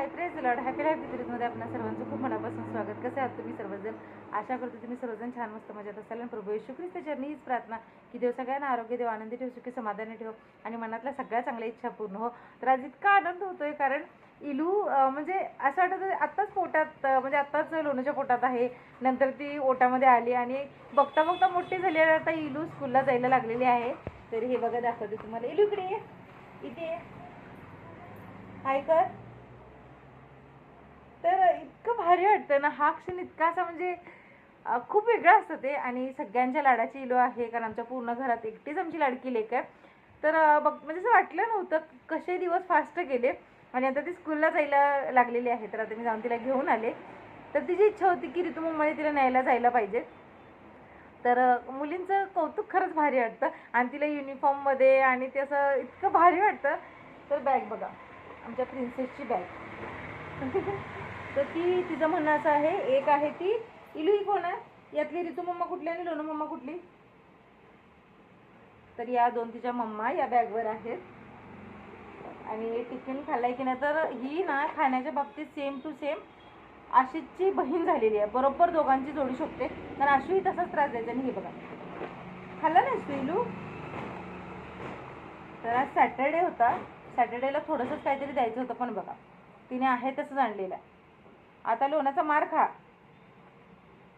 हाय praise Lord happy life सीरीजमध्ये आपल्या सर्वांचं खूप मनापासून स्वागत. कसे आहात तुम्ही सर्वजण? आशा करतो तुम्ही सर्वजण छान मस्त मजेत असाल. आणि प्रभू येशू ख्रिस्त चरणी हीच प्रार्थना की देव सगळ्यांना आरोग्य देव, आनंदी ठेव, सुखी समाधानी ठेव आणि मनातल्या सगळ्या चांगल्या इच्छा पूर्ण हो. तर आज इतका आनंद होतोय कारण इलू म्हणजे असं वाटतं आत्ताच पोटात म्हणजे आत्ताच लोणच्या पोटात आहे, नंतर ती ओटामध्ये आली आणि बघता बघता मोठी झाली आणि आता इलू स्कूलला जायला लागलेली आहे. तर हे बघा दाखवते तुम्हाला. इलू इकडे ये, इथे हाय कर. तर इतकं भारी वाटतं ना, हा क्षण इतका असा म्हणजे खूप वेगळं असतं ते. आणि सगळ्यांच्या लाडाची इलू आहे कारण आमच्या पूर्ण घरात एकटीच आमची लाडकी लेक आहे. तर बघ म्हणजे असं वाटलं नव्हतं कसे दिवस फास्ट गेले आणि आता ती स्कूलला जायला लागलेली आहे. तर आता मी जाऊन तिला घेऊन आले. तर तिची इच्छा होती की ऋतू मम्माने तिला न्यायला जायला पाहिजे. तर मुलींचं कौतुक खरंच भारी वाटतं आणि तिला युनिफॉर्ममध्ये आणि ते असं इतकं भारी वाटतं. तर बॅग बघा, आमच्या प्रिन्सेसची बॅग. तर ती तिचं म्हणणं असं आहे, एक आहे ती इलू. ही कोण आहे यातली? ऋतू मम्मा कुठली आणि लोणू मम्मा कुठली? तर या दोन तिच्या मम्मा या बॅगवर आहेत. आणि टिफिन खाल्लाय की नाही, तर ही ना खाण्याच्या बाबतीत सेम टू सेम आशिषची बहीण झालेली आहे. बरोबर दोघांची जोडी शकते कारण आशूही तसाच त्रास द्यायचा. आणि हे बघा, खाल्ला नाहीस तू इलू? तर आज सॅटर्डे होता, सॅटर्डेला थोडंसंच काहीतरी द्यायचं होतं पण बघा तिने आहे तसंच आणलेलं आहे. आता लोणाचा मार खा.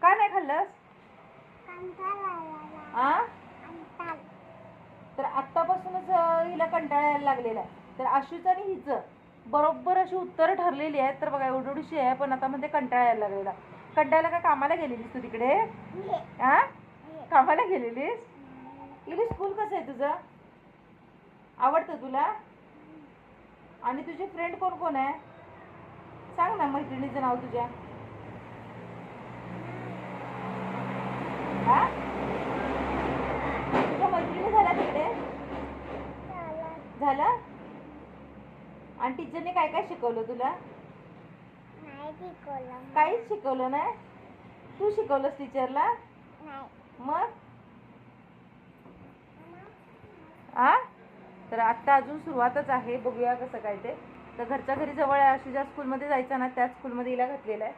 का नाही खाल्लंस? तर आत्तापासूनच हिला कंटाळा यायला लागलेला आहे. तर आशूचं आणि हिचं बरोबर अशी उत्तरं ठरलेली आहेत. तर बघा एवढीशी आहे पण आता म्हणते कंटाळा यायला लागलेला. कंटाळ्याला काय कामाला गेलेलीस तू तिकडे? हा, कामाला गेलेलीस? इली स्कूल कसं आहे तुझं? आवडतं तुला? आणि तुझे फ्रेंड कोण कोण आहे? सांग ना मैत्रिणीचं नाव तुझ्या. हा, तुझ्या मैत्रिणी झाल्या तिकडे? झालं? आणि टीचरने काय काय शिकवलं तुला? काहीच शिकवलं नाही. तू शिकवलंस टीचरला? मग आ तर आत्ता अजून सुरुवातच आहे, बघूया कसं काय ते. तर घरच्या घरी जवळ आहे, अशी ज्या स्कूलमध्ये जायचं ना त्याच स्कूलमध्ये हिला घातलेलं आहे.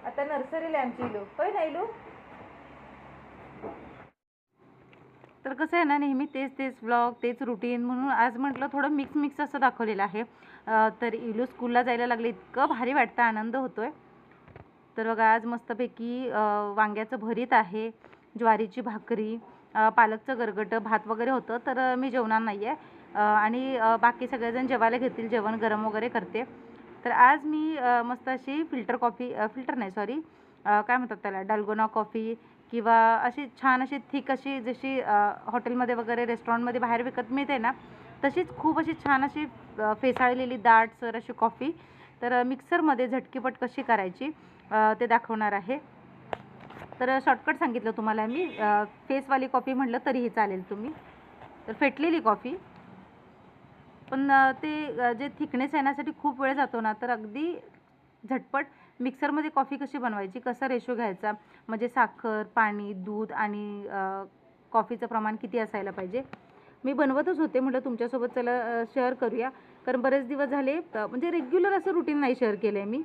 आता नर्सरीला आहे आमची इलू, होय ना इलू? तर कसं आहे ना, नेहमी तेच तेच ब्लॉग तेच रुटीन, म्हणून आज म्हटलं थोडं मिक्स असं दाखवलेलं आहे. तर इलू स्कूलला जायला लागले, इतकं भारी वाटतं, आनंद होतोय. तर बघा आज मस्तपैकी वांग्याचं भरीत आहे, ज्वारीची भाकरी, पालकचं गरगटं, भात वगैरे होतं. तर मी जेवणार नाही आहे आणि बाकी सगळेजण जेवायला घेतील, जेवण गरम वगैरे करते. तर आज मी मस्त अशी फिल्टर कॉफी, फिल्टर नाही सॉरी, काय म्हणतात त्याला, डाल्गोना कॉफी किंवा अशी छान अशी थिक अशी जशी हॉटेलमध्ये वगैरे रेस्टॉरंटमध्ये बाहेर विकत मिळते ना, तशीच खूप अशी छान अशी फेसाळलेली दाटसर अशी कॉफी. तर मिक्सरमध्ये झटकीपट कशी करायची ते दाखवणार आहे. तर शॉर्टकट सांगितलं तुम्हाला मी. फेसवाली कॉफी म्हटलं तरीही चालेल तुम्ही. तर फेटलेली कॉफी, पण ते जे थिकनेस येण्यासाठी खूप वेळ जातो ना, तर अगदी झटपट मिक्सरमध्ये कॉफी कशी बनवायची, कसा रेशो घ्यायचा, म्हणजे साखर, पाणी, दूध आणि कॉफीचं प्रमाण किती असायला पाहिजे. मी बनवतच होते, म्हटलं तुमच्यासोबत चला शेअर करूया, कारण बरेच दिवस झाले म्हणजे रेग्युलर असं रुटीन नाही शेअर केलं आहे मी.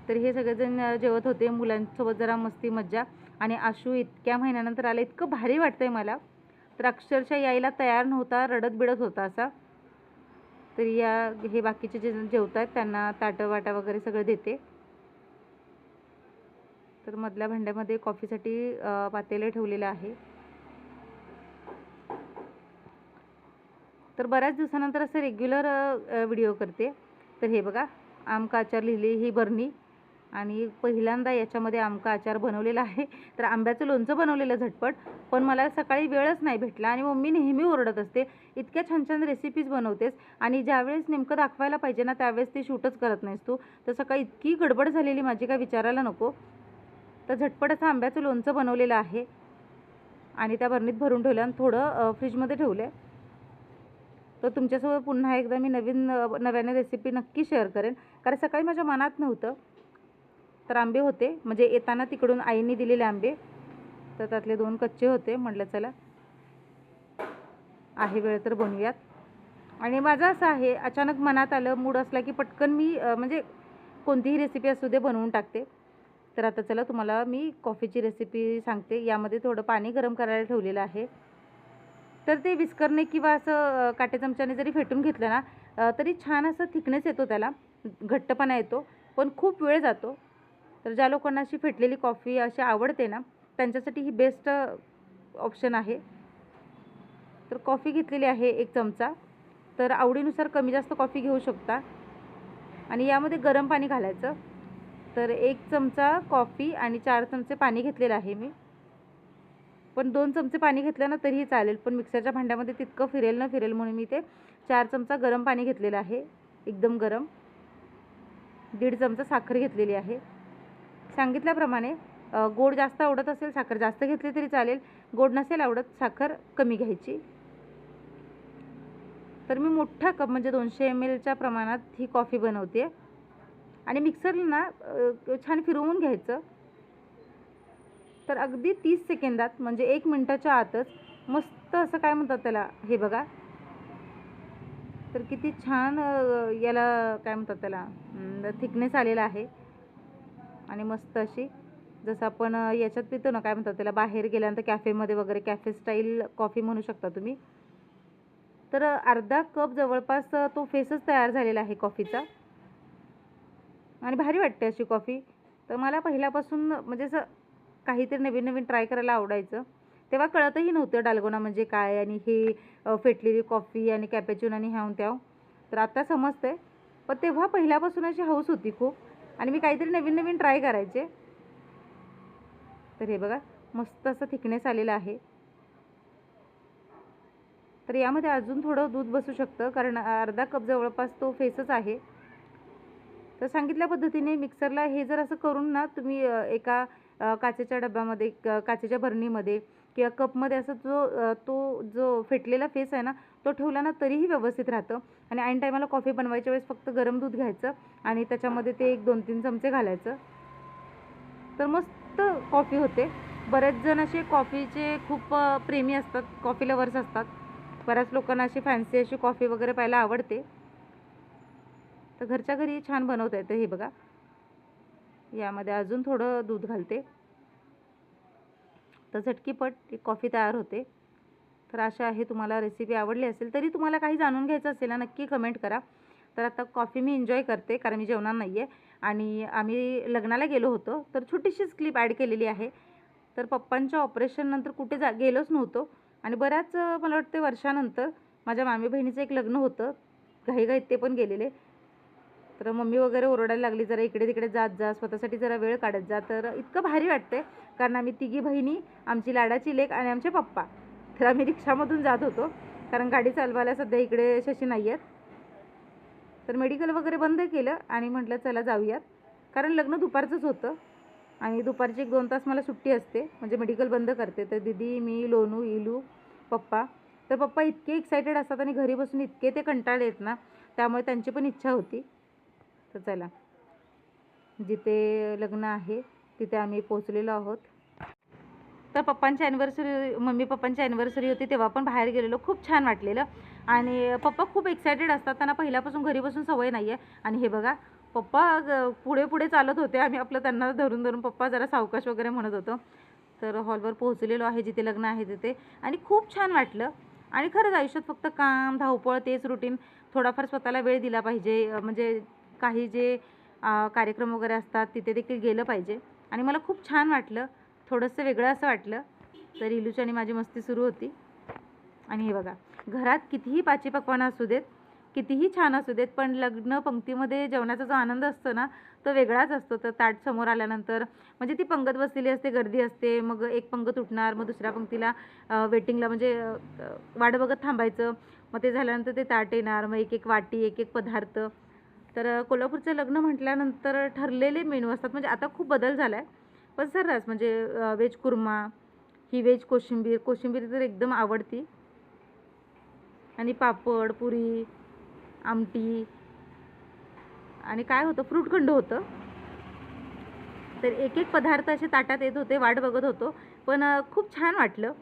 तर हे सगळेजण जेवत होते, मुलांसोबत जरा मस्ती मज्जा. आणि आशू इतक्या महिन्यानंतर आला, इतकं भारी वाटतं आहे मला. तर अक्षरशः यायला तयार नव्हता, रडत बिडत होता असा. तर या हे बाकीचे जे जेवत आहेत त्यांना ताटं वाटा वगैरे सगळं देते. तर मधल्या भांड्यामध्ये कॉफीसाठी पातेलं ठेवलेलं आहे. तर बऱ्याच दिवसानंतर असं रेग्युलर व्हिडिओ करते. तर हे बघा, आमका आचार लिहिली ही बरणी आणि पहिल्यांदा याच्यामध्ये आमका आचार बनवलेला आहे. तर आंब्याचं लोणचं बनवलेलं झटपट, पण मला सकाळी वेळच नाही भेटला. आणि मम्मी नेहमी ओरडत असते, इतक्या छान छान रेसिपीज बनवतेस आणि ज्यावेळेस नेमकं दाखवायला पाहिजे ना त्यावेळेस ती शूटच करत नाहीस तू. तर सकाळी इतकी गडबड झालेली माझी, काय विचारायला नको. तर झटपट असं आंब्याचं लोणचं बनवलेलं आहे आणि त्या बरणीत भरून ठेवलं आणि थोडं फ्रीजमध्ये ठेवलं आहे. तर तुमच्यासोबत पुन्हा एकदा मी नव्याने रेसिपी नक्की शेअर करेन, कारण सकाळी माझ्या मनात नव्हतं. तर आंबे होते, म्हणजे येताना तिकडून आईने दिलेले आंबे, तर त्यातले 2 कच्चे होते. म्हटलं चला आहे वेळ तर बनवूयात. आणि माझं असं आहे, अचानक मनात आलं, मूड असला की पटकन मी म्हणजे कोणतीही रेसिपी असू दे बनवून टाकते. तर आता चला तुम्हाला मी कॉफीची रेसिपी सांगते. यामध्ये थोडं पाणी गरम करायला ठेवलेलं आहे. तर ते विस्करने किंवा असं काटे चमच्याने जरी फेटून घेतलं ना तरी छान असं थिकनेस येतो त्याला, घट्टपणा येतो, पण खूप वेळ जातो. तर ज्या लोकांना अशी फेटलेली कॉफी अशी आवडते ना, त्यांच्यासाठी ही बेस्ट ऑप्शन आहे. तर कॉफी घेतलेली आहे 1 चमचा. तर आवडीनुसार कमी जास्त कॉफी घेऊ शकता आणि यामध्ये गरम पाणी घालायचं. तर 1 चमचा कॉफी आणि 4 चमचे पाणी घेतलेलं आहे मी. पण 2 चमचे पाणी घेतलं ना तरीही चालेल, पण मिक्सरच्या भांड्यामध्ये तितकं फिरेल ना फिरेल म्हणून मी ते 4 चमचा गरम पाणी घेतलेलं आहे, एकदम गरम. 1.5 चमचा साखर घेतलेली आहे. सांगितल्याप्रमाणे गोड जास्त आवडत असेल साखर जास्त घेतली तरी चालेल, गोड नसेल आवडत साखर कमी घ्यायची. तर मी मोठा कप म्हणजे 200 ml च्या प्रमाणात ही कॉफी बनवते आणि मिक्सरला ना छान फिरवून घ्यायचं. तर अगदी 30 सेकंदात म्हणजे 1 मिनिटाच्या आतच मस्त असं काय म्हणतात त्याला, हे बघा. तर किती छान याला काय म्हणतात त्याला थिकनेस आलेला आहे आणि मस्त अशी जसं आपण याच्यात पितो ना, काय म्हणतात त्याला, बाहेर गेल्यानंतर कॅफेमध्ये वगैरे कॅफे स्टाईल कॉफी म्हणू शकता तुम्ही. तर अर्धा कप जवळपास तो फेसच तयार झालेला आहे कॉफीचा आणि भारी वाटते अशी कॉफी. तर मला पहिल्यापासून म्हणजे असं काहीतरी नवीन नवीन ट्राय करायला आवडायचं. तेव्हा कळतही नव्हतं डाल्गोना म्हणजे काय आणि हे फेटलेली कॉफी आणि कॅपॅचिनो आणि ह्याव-त्याव. तर आता समजतंय. पण तेव्हा पहिल्यापासून अशी हौस होती खूप आणि मी काहीतरी नवीन नवीन ट्राय करायचे. तर हे बघा मस्त असं थिकनेस आलेलं आहे. तर यामध्ये अजून थोडं दूध बसू शकतं कारण अर्धा कप जवळपास तो फेसच आहे. तर सांगितल्या पद्धतीने मिक्सरला हे जर असं करून ना तुम्ही एका काचेच्या डब्यामध्ये काचेच्या बरणीमध्ये किंवा कपमध्ये असं तो जो फेटलेला फेस आहे ना तो ठेवला ना तरीही व्यवस्थित राहतं. आणि ऐन टायमाला कॉफी बनवायच्या वेळेस फक्त गरम दूध घ्यायचं आणि त्याच्यामध्ये ते 1-2-3 चमचे घालायचं. तर मस्त कॉफी होते. बरेच जण असे कॉफीचे खूप प्रेमी असतात, कॉफी लवर्स असतात. बऱ्याच लोकांना अशी फॅन्सी अशी कॉफी वगैरे प्यायला आवडते. तर घरच्या घरी छान बनवता येतं. हे बघा यामध्ये अजून थोडं दूध घालते तर झटकीपट ती कॉफी तयार होते. तर अशा आहे. तुम्हाला रेसिपी आवडली असेल तरी तुम्हाला काही जाणून घ्यायचं असेल ना नक्की कमेंट करा. तर आता कॉफी मी एन्जॉय करते कारण मी जेवणार नाही आहे आणि आम्ही लग्नाला गेलो होतो तर छोटीशीच क्लिप ॲड केलेली आहे. तर पप्पांच्या ऑपरेशननंतर कुठे गेलोच नव्हतो आणि बऱ्याच मला वाटते वर्षानंतर माझ्या मामी बहिणीचं एक लग्न होतं, घाईघाईत ते पण गेलेले. तर मम्मी वगैरे ओरडायला लागली, जरा इकडे तिकडे जात जा, स्वतःसाठी जरा वेळ काढत जा. तर इतकं भारी वाटते कारण आम्ही तिघी बहिणी, आमची लाडाची लेक आणि आमचे पप्पा. तर आम्ही रिक्षामधून जात होतो कारण गाडी चालवायला सध्या इकडे शशी नाही आहेत. तर मेडिकल वगैरे बंद केलं आणि म्हटलं चला जाऊयात कारण लग्न दुपारचंच होतं आणि दुपारची 1-2 तास मला सुट्टी असते म्हणजे मेडिकल बंद करते. तर दीदी, मी, लोनू, इलू, पप्पा. तर पप्पा इतके एक्सायटेड असतात आणि घरी बसून इतके ते कंटाळलेत ना त्यामुळे त्यांची पण इच्छा होती. तर चला जिथे लग्न आहे तिथे आम्ही पोचलेलो आहोत. तर पप्पांची ॲनिव्हर्सरी मम्मी पप्पांची ॲनिव्हर्सरी होती तेव्हा पण बाहेर गेलेलो, खूप छान वाटलेलं. आणि पप्पा खूप एक्सायटेड असतात, त्यांना पहिल्यापासून घरी बसून सवय नाही आहे. आणि हे बघा पप्पा पुढे पुढे चालत होते, आम्ही आपलं त्यांना धरून धरून पप्पा जरा सावकाश वगैरे म्हणत होतो. तर हॉलवर पोहोचलेलो आहे जिथे लग्न आहे तिथे आणि खूप छान वाटलं. आणि खरंच आयुष्यात फक्त काम धावपळ तेच रुटीन, थोडाफार स्वतःला वेळ दिला पाहिजे. म्हणजे काही जे कार्यक्रम वगैरे असतात तिथे देखील गेलं पाहिजे. आणि मला खूप छान वाटलं, थोडंसं वेगळं असं वाटलं. तर इलूची आणि माझी मस्ती सुरू होती. आणि हे बघा घरात कितीही पाची पकवानं असू देत, कितीही छान असू देत, पण लग्न पंक्तीमध्ये जेवणाचा जो आनंद असतो ना तो वेगळाच असतो. तर ताट समोर आल्यानंतर म्हणजे ती पंगत बसलेली असते, गर्दी असते, मग एक पंगत उठणार, मग दुसऱ्या पंक्तीला वेटिंगला म्हणजे वाट बघत थांबायचं. मग ते झाल्यानंतर ते ताट येणार, मग एक एक वाटी, एक एक पदार्थ. तर कोल्हापूरचं लग्न म्हटल्यानंतर ठरलेले मेनू असतात. म्हणजे आता खूप बदल झाला आहे, पण सर्रास म्हणजे व्हेज कुर्मा, ही व्हेज कोशिंबीर, कोशिंबीर तर एकदम आवडती. आणि पापड, पुरी, आमटी आणि काय होतं फ्रूटखंड होतं. तर एक एक पदार्थ असे ताटात येत होते, वाट बघत होतो. पण खूप छान वाटलं.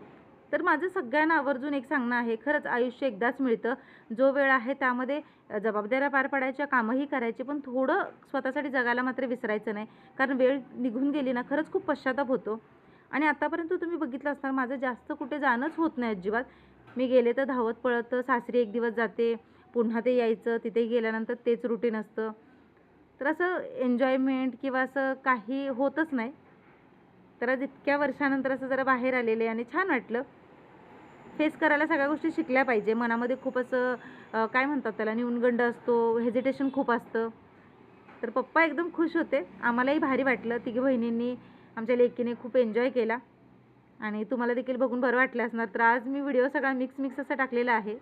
तर माझं सगळ्यांना आवर्जून एक सांगणं आहे, खरंच आयुष्य एकदाच मिळतं. जो वेळ आहे त्यामध्ये जबाबदाऱ्या पार पाडायच्या, कामंही करायची, पण थोडं स्वतःसाठी जगायला मात्र विसरायचं नाही. कारण वेळ निघून गेली ना, खरंच खूप पश्चाताप होतो. आणि आतापर्यंत तुम्ही बघितलं असणार, माझं जास्त कुठे जाणंच होत नाही अजिबात. मी गेले तर धावत पळत सासरी एक दिवस जाते, पुन्हा ते यायचं, तिथे गेल्यानंतर तेच रुटीन असतं. तर असं एन्जॉयमेंट किंवा असं काही होतच नाही. तर आज इतक्या वर्षानंतर असं जरा बाहेर आलेले आणि छान वाटलं. फेस करायला सगळ्या गोष्टी शिकल्या पाहिजे. मनामध्ये खूप असं काय म्हणतात त्याला, न्यूनगंड असतो, हेजिटेशन खूप असतं. तर पप्पा एकदम खुश होते. आम्हालाही भारी वाटलं. तिघी बहिणींनी, आमच्या लेकीने खूप एन्जॉय केला आणि तुम्हाला देखील बघून बरं वाटलं असणार. तर आज मी व्हिडिओ सगळा मिक्स असा टाकलेला आहे.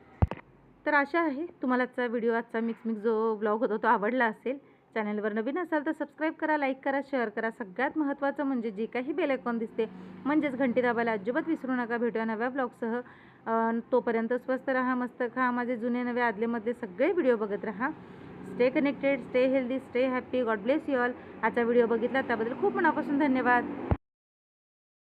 तर आशा आहे तुम्हाला आजचा व्हिडिओ, आजचा मिक्स जो ब्लॉग होता तो आवडला असेल. चॅनलवर नवीन असाल तर सबस्क्राईब करा, लाईक करा, शेअर करा. सगळ्यात महत्त्वाचं म्हणजे जे काही बेल आयकॉन दिसते म्हणजेच घंटी दाबायला अजिबात विसरू नका. भेटूया नव्या ब्लॉगसह. तोपर्यंत स्वस्त राहा, मस्त खा. माझे जुने नवे आदलेमधले सगळे व्हिडिओ बघत राहा. Stay connected, stay healthy, stay happy. God bless you all. आजचा व्हिडिओ बघितला त्याबद्दल खूप मनापासून धन्यवाद.